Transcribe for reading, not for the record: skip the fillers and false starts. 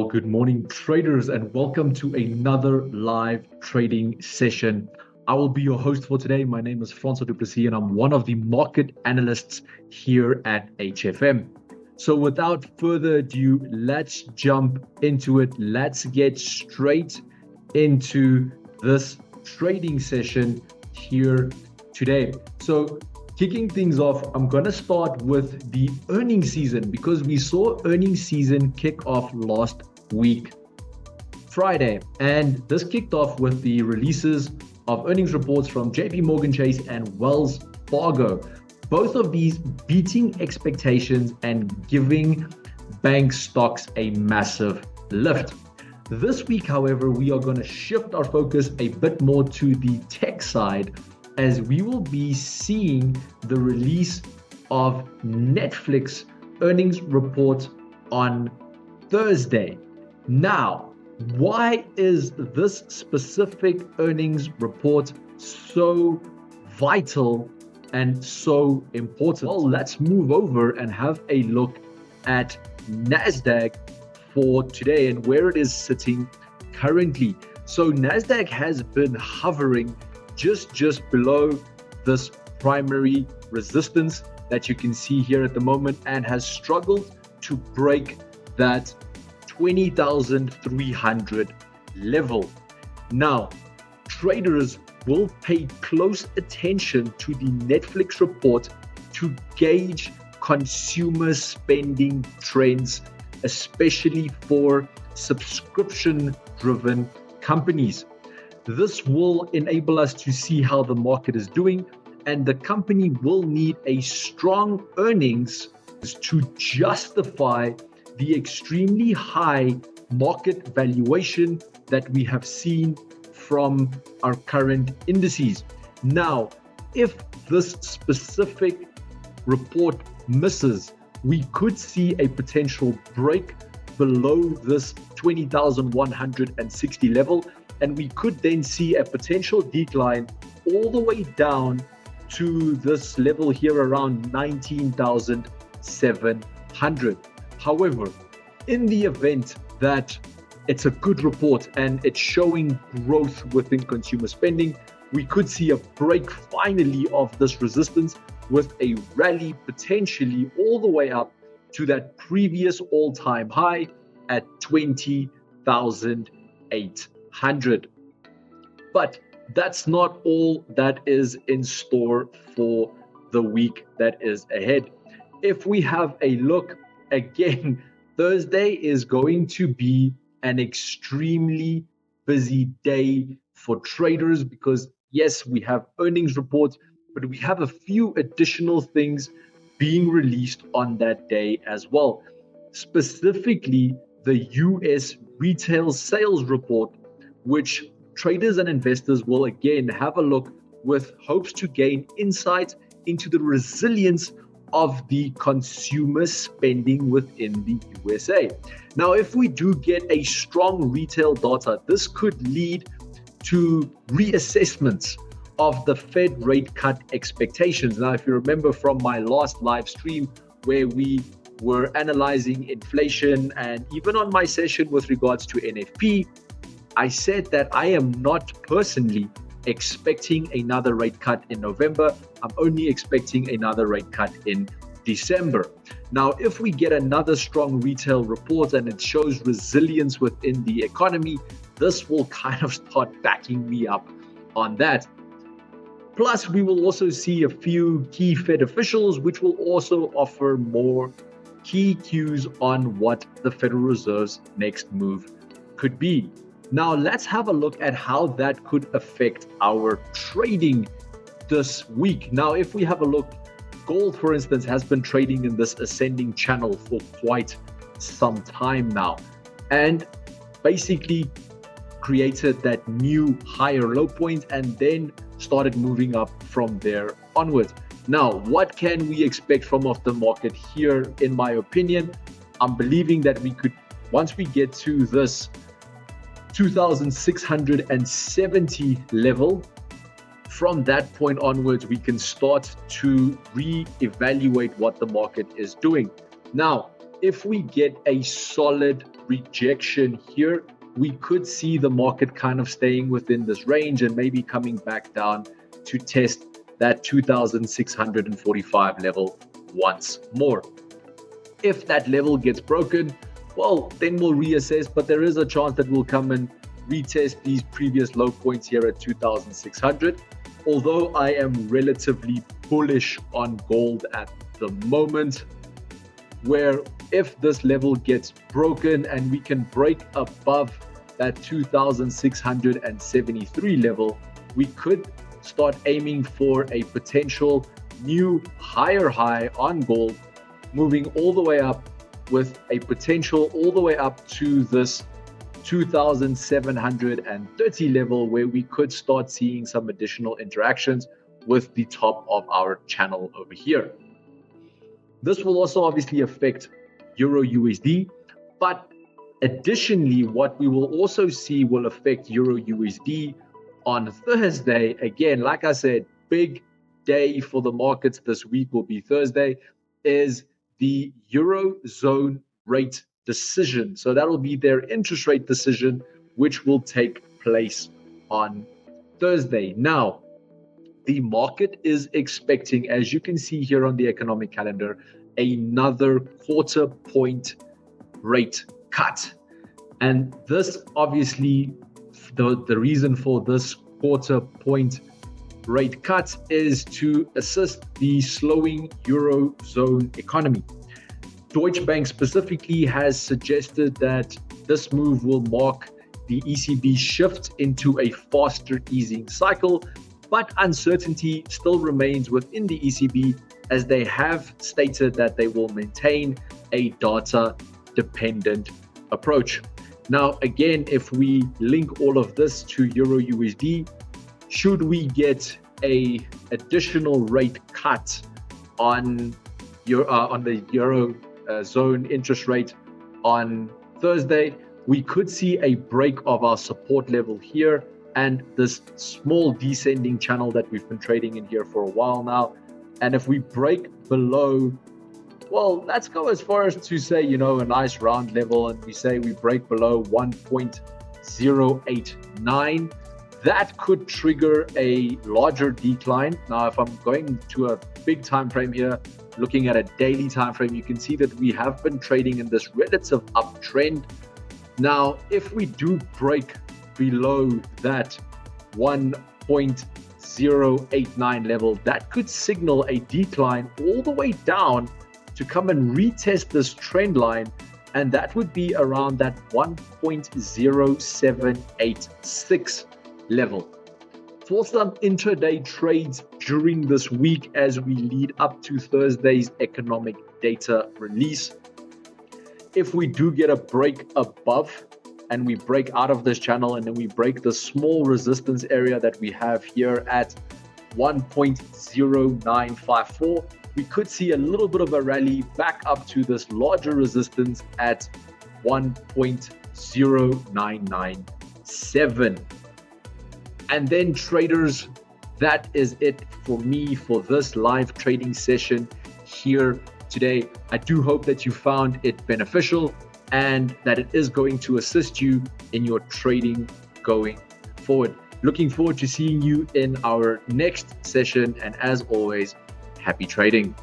Good morning, traders, and welcome to another live trading session. I will be your host for today. My name is Francois, and I'm one of the market analysts here at HFM. So without further ado, let's jump into it. Let's get straight into this trading session here today. So kicking things off, I'm going to start with the earnings season because we saw earnings season kick off last week, Friday. And this kicked off with the releases of earnings reports from JP Morgan Chase and Wells Fargo. Both of these beating expectations and giving bank stocks a massive lift. This week, however, we are going to shift our focus a bit more to the tech side, as we will be seeing the release of Netflix earnings report on Thursday. Now, why is this specific earnings report so vital and so important? Well, let's move over and have a look at Nasdaq for today and where it is sitting currently. So Nasdaq has been hovering just below this primary resistance that you can see here at the moment and has struggled to break that 20,300 level. Now, traders will pay close attention to the Netflix report to gauge consumer spending trends, especially for subscription-driven companies. This will enable us to see how the market is doing, and the company will need a strong earnings to justify the extremely high market valuation that we have seen from our current indices. Now, if this specific report misses, we could see a potential break below this 20,160 level, and we could then see a potential decline all the way down to this level here around 19,700. However, in the event that it's a good report and it's showing growth within consumer spending, we could see a break finally of this resistance with a rally potentially all the way up to that previous all-time high at 20,800. But that's not all that is in store for the week that is ahead. If we have a look again, Thursday is going to be an extremely busy day for traders because yes, we have earnings reports, but we have a few additional things being released on that day as well. Specifically, the US retail sales report, which traders and investors will again have a look with hopes to gain insight into the resilience of the consumer spending within the USA. Now, if we do get a strong retail data, this could lead to reassessments of the Fed rate cut expectations. Now, if you remember from my last live stream where we were analyzing inflation and even on my session with regards to NFP, I said that I am not personally expecting another rate cut in November. I'm only expecting another rate cut in December. Now, if we get another strong retail report and it shows resilience within the economy, this will kind of start backing me up on that. Plus, we will also see a few key Fed officials, which will also offer more key cues on what the Federal Reserve's next move could be. Now, let's have a look at how that could affect our trading this week. Now, if we have a look, gold, for instance, has been trading in this ascending channel for quite some time now and basically created that new higher low point and then started moving up from there onwards. Now, what can we expect from off the market here? In my opinion, I'm believing that we could, once we get to this 2,670 level, from that point onwards, we can start to re-evaluate what the market is doing. Now, if we get a solid rejection here, we could see the market kind of staying within this range and maybe coming back down to test that 2,645 level once more. If that level gets broken, well, then we'll reassess, but there is a chance that we'll come and retest these previous low points here at 2,600. Although I am relatively bullish on gold at the moment, where if this level gets broken and we can break above that 2,673 level, we could start aiming for a potential new higher high on gold, moving all the way up with a potential all the way up to this 2,730 level, where we could start seeing some additional interactions with the top of our channel over here. This will also obviously affect Euro USD, but additionally, what we will also see will affect Euro USD on Thursday. Again, like I said, big day for the markets this week will be Thursday, is the Eurozone rate decision. So that will be their interest rate decision, which will take place on Thursday. Now, the market is expecting, as you can see here on the economic calendar, another quarter point rate cut. And this obviously, the reason for this quarter point rate cut is to assist the slowing Eurozone economy. Deutsche Bank specifically has suggested that this move will mark the ECB's shift into a faster easing cycle, but uncertainty still remains within the ECB, as they have stated that they will maintain a data-dependent approach. Now, again, if we link all of this to Euro USD, should we get a additional rate cut on the Eurozone interest rate on Thursday, we could see a break of our support level here and this small descending channel that we've been trading in here for a while now. And if we break below, well, let's go as far as to say, a nice round level, and we say we break below 1.089, that could trigger a larger decline. Now, if I'm going to a big time frame here, looking at a daily time frame, you can see that we have been trading in this relative uptrend. Now, if we do break below that 1.089 level, that could signal a decline all the way down to come and retest this trend line, and that would be around that 1.0786 level. For some intraday trades during this week as we lead up to Thursday's economic data release, if we do get a break above and we break out of this channel and then we break the small resistance area that we have here at 1.0954, we could see a little bit of a rally back up to this larger resistance at 1.0997. And then traders, that is it for me for this live trading session here today. I do hope that you found it beneficial and that it is going to assist you in your trading going forward. Looking forward to seeing you in our next session. And as always, happy trading.